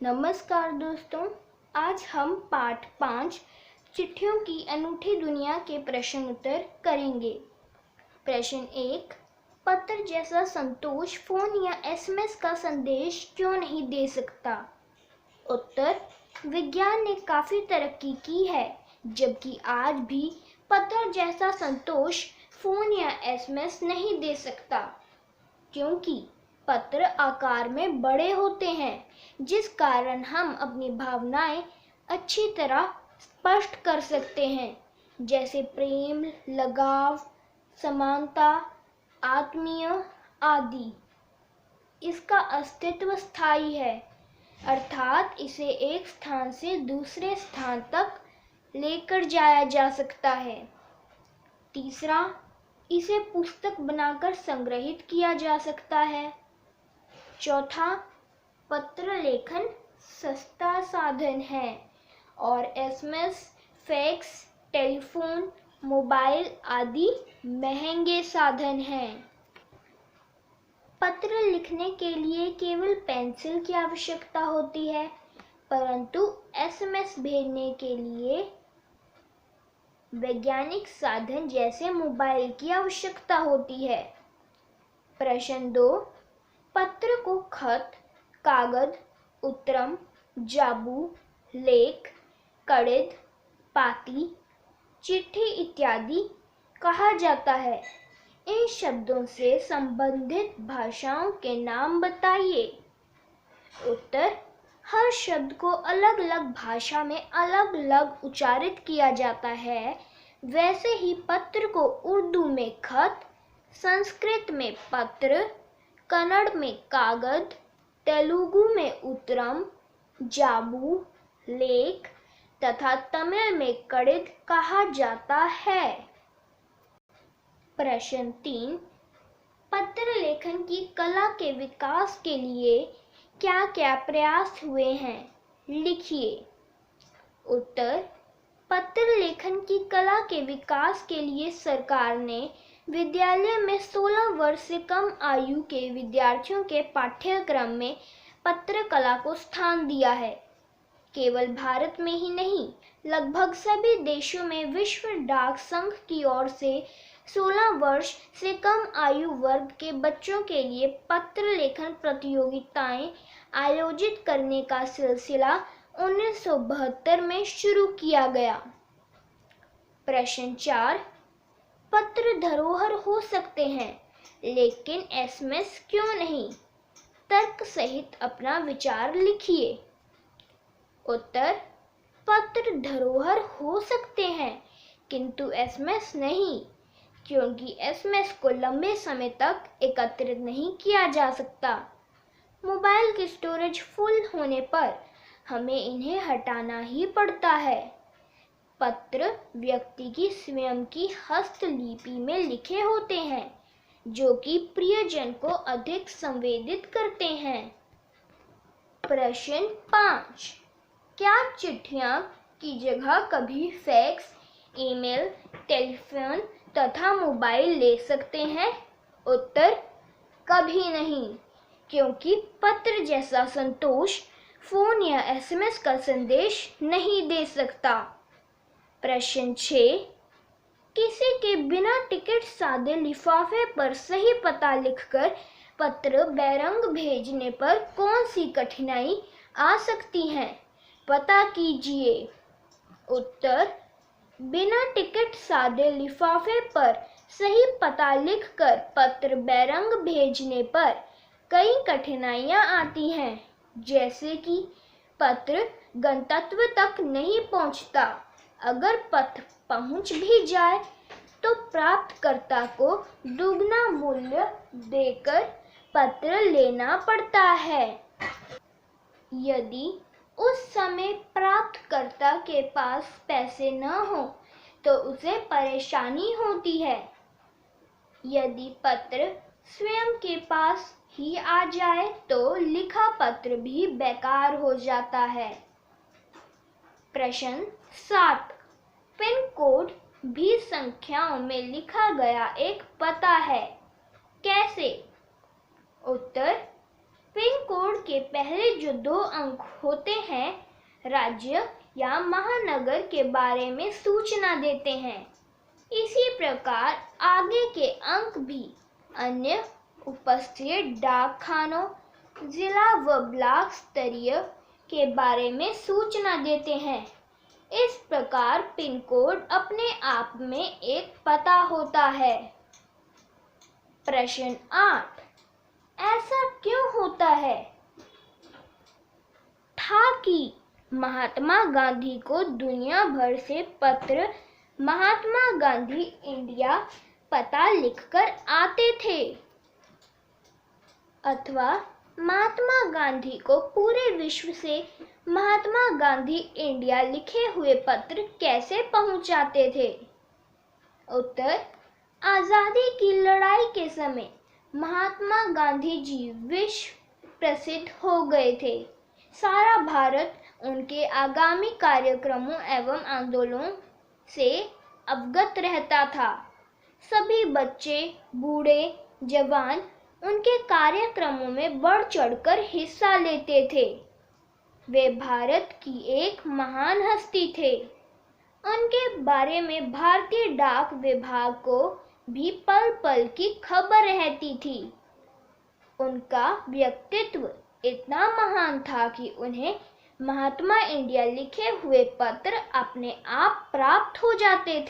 नमस्कार दोस्तों, आज हम पाठ 5 चिट्ठियों की अनूठी दुनिया के प्रश्न उत्तर करेंगे। प्रश्न 1, पत्र जैसा संतोष फोन या एसएमएस का संदेश क्यों नहीं दे सकता? उत्तर, विज्ञान ने काफी तरक्की की है, जबकि आज भी पत्र जैसा संतोष फोन या एसएमएस नहीं दे सकता, क्योंकि पत्र आकार में बड़े होते हैं, जिस कारण हम अपनी भावनाएं अच्छी तरह स्पष्ट कर सकते हैं, जैसे प्रेम, लगाव, समानता, आत्मीय आदि। इसका अस्तित्व स्थायी है, अर्थात इसे एक स्थान से दूसरे स्थान तक लेकर जाया जा सकता है। तीसरा, इसे पुस्तक बनाकर संग्रहित किया जा सकता है। चौथा, पत्र लेखन सस्ता साधन है और एसएमएस, फैक्स, टेलीफोन, मोबाइल आदि महंगे साधन हैं। पत्र लिखने के लिए केवल पेंसिल की आवश्यकता होती है, परंतु एसएमएस भेजने के लिए वैज्ञानिक साधन जैसे मोबाइल की आवश्यकता होती है। प्रश्न 2, पत्र को खत, कागज, उत्तरम, जाबू, लेख, कड़िद, पाती, चिट्ठी इत्यादि कहा जाता है। इन शब्दों से संबंधित भाषाओं के नाम बताइए। उत्तर, हर शब्द को अलग अलग भाषा में अलग अलग उच्चारित किया जाता है। वैसे ही पत्र को उर्दू में खत, संस्कृत में पत्र, कन्नड़ में कागज, तेलुगु में उत्तरम, जाबू, लेख तथा तमिल में कड़िद कहा जाता है। प्रश्न 3, पत्र लेखन की कला के विकास के लिए क्या क्या प्रयास हुए हैं? लिखिए। उत्तर, पत्र लेखन की कला के विकास के लिए सरकार ने विद्यालय में 16 वर्ष से कम आयु के विद्यार्थियों के पाठ्यक्रम में पत्र कला को स्थान दिया है। केवल भारत में ही नहीं, लगभग सभी देशों में विश्व डाक संघ की ओर से 16 वर्ष से कम आयु वर्ग के बच्चों के लिए पत्र लेखन प्रतियोगिताएं आयोजित करने का सिलसिला 1972 में शुरू किया गया। प्रश्न 4, पत्र धरोहर हो सकते हैं, लेकिन एसएमएस क्यों नहीं? तर्क सहित अपना विचार लिखिए। उत्तर, पत्र धरोहर हो सकते हैं, किंतु एसएमएस नहीं, क्योंकि एसएमएस को लंबे समय तक एकत्रित नहीं किया जा सकता। मोबाइल की स्टोरेज फुल होने पर हमें इन्हें हटाना ही पड़ता है। पत्र व्यक्ति की स्वयं की हस्तलिपि में लिखे होते हैं, जो कि प्रियजन को अधिक संवेदित करते हैं। प्रश्न 5, क्या चिट्ठियां की जगह कभी फैक्स, ईमेल, टेलीफोन तथा मोबाइल ले सकते हैं? उत्तर, कभी नहीं, क्योंकि पत्र जैसा संतोष फोन या एसएमएस का संदेश नहीं दे सकता। प्रश्न 6, किसी के बिना टिकट सादे लिफाफे पर सही पता लिखकर पत्र बैरंग भेजने पर कौन सी कठिनाई आ सकती है? पता कीजिए। उत्तर, बिना टिकट सादे लिफाफे पर सही पता लिखकर पत्र बैरंग भेजने पर कई कठिनाइयां आती हैं, जैसे कि पत्र गंतव्य तक नहीं पहुंचता। अगर पत्र पहुंच भी जाए तो प्राप्तकर्ता को दुगना मूल्य देकर पत्र लेना पड़ता है। यदि उस समय प्राप्तकर्ता के पास पैसे न हो तो उसे परेशानी होती है। यदि पत्र स्वयं के पास ही आ जाए तो लिखा पत्र भी बेकार हो जाता है। प्रश्न 7, पिन कोड भी संख्याओं में लिखा गया एक पता है, कैसे? उत्तर, पिन कोड के पहले जो 2 अंक होते हैं राज्य या महानगर के बारे में सूचना देते हैं। इसी प्रकार आगे के अंक भी अन्य उपस्थित डाकखानों, जिला व ब्लॉक स्तरीय के बारे में सूचना देते हैं। इस प्रकार पिन कोड अपने आप में एक पता होता है। प्रश्न 8, ऐसा क्यों होता है? था कि महात्मा गांधी को दुनिया भर से पत्र महात्मा गांधी इंडिया पता लिखकर आते थे, अथवा महात्मा गांधी को पूरे विश्व से महात्मा गांधी इंडिया लिखे हुए पत्र कैसे पहुंचाते थे? उत्तर, आजादी की लड़ाई के समय महात्मा गांधी जी विश्व प्रसिद्ध हो गए थे। सारा भारत उनके आगामी कार्यक्रमों एवं आंदोलनों से अवगत रहता था। सभी बच्चे, बूढ़े, जवान उनके कार्यक्रमों में बढ़ चढ़कर हिस्सा लेते थे। वे भारत की एक महान हस्ती थे। उनके बारे में भारतीय डाक विभाग को भी पल पल की खबर रहती थी। उनका व्यक्तित्व इतना महान था कि उन्हें महात्मा इंडिया लिखे हुए पत्र अपने आप प्राप्त हो जाते थे।